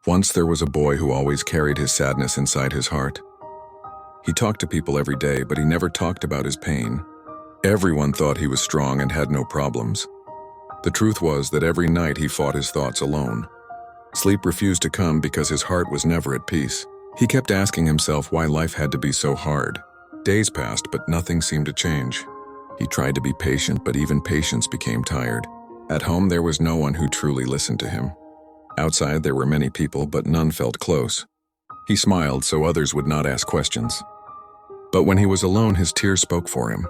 Once there was a boy who always carried his sadness inside his heart. He talked to people every day, but he never talked about his pain. Everyone thought he was strong and had no problems. The truth was that every night he fought his thoughts alone. Sleep refused to come because his heart was never at peace. He kept asking himself why life had to be so hard. Days passed, but nothing seemed to change. He tried to be patient, but even patience became tired. At home, there was no one who truly listened to him. Outside, there were many people, but none felt close. He smiled so others would not ask questions. But when he was alone, his tears spoke for him.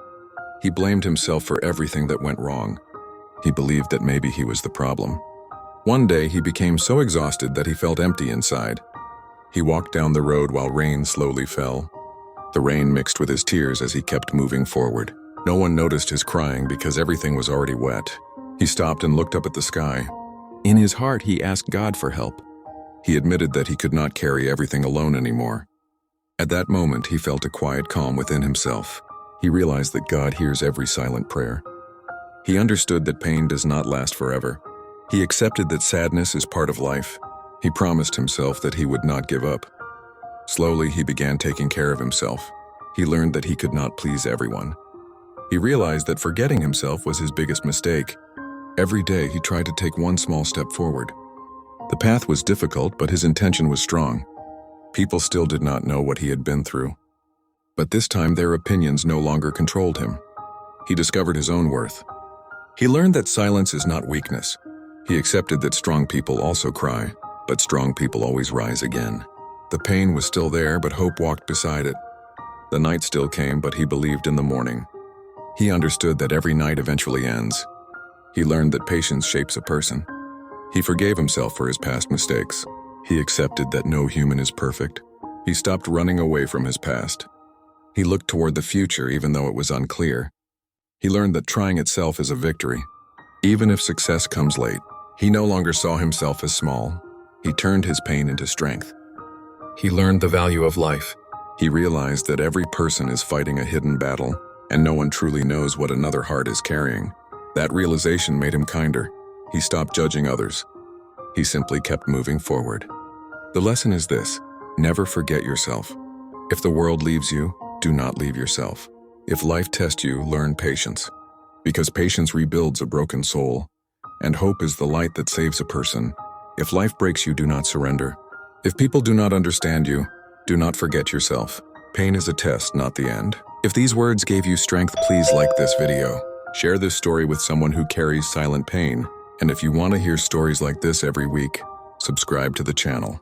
He blamed himself for everything that went wrong. He believed that maybe he was the problem. One day, he became so exhausted that he felt empty inside. He walked down the road while rain slowly fell. The rain mixed with his tears as he kept moving forward. No one noticed his crying because everything was already wet. He stopped and looked up at the sky. In his heart, he asked God for help. He admitted that he could not carry everything alone anymore. At that moment, he felt a quiet calm within himself. He realized that God hears every silent prayer. He understood that pain does not last forever. He accepted that sadness is part of life. He promised himself that he would not give up. Slowly, he began taking care of himself. He learned that he could not please everyone. He realized that forgetting himself was his biggest mistake. Every day, he tried to take one small step forward. The path was difficult, but his intention was strong. People still did not know what he had been through. But this time, their opinions no longer controlled him. He discovered his own worth. He learned that silence is not weakness. He accepted that strong people also cry, but strong people always rise again. The pain was still there, but hope walked beside it. The night still came, but he believed in the morning. He understood that every night eventually ends. He learned that patience shapes a person. He forgave himself for his past mistakes. He accepted that no human is perfect. He stopped running away from his past. He looked toward the future even though it was unclear. He learned that trying itself is a victory. Even if success comes late, he no longer saw himself as small. He turned his pain into strength. He learned the value of life. He realized that every person is fighting a hidden battle, and no one truly knows what another heart is carrying. That realization made him kinder. He stopped judging others. He simply kept moving forward. The lesson is this: never forget yourself. If the world leaves you, do not leave yourself. If life tests you, learn patience. Because patience rebuilds a broken soul, and hope is the light that saves a person. If life breaks you, do not surrender. If people do not understand you, do not forget yourself. Pain is a test, not the end. If these words gave you strength, please like this video. Share this story with someone who carries silent pain. And if you want to hear stories like this every week, subscribe to the channel.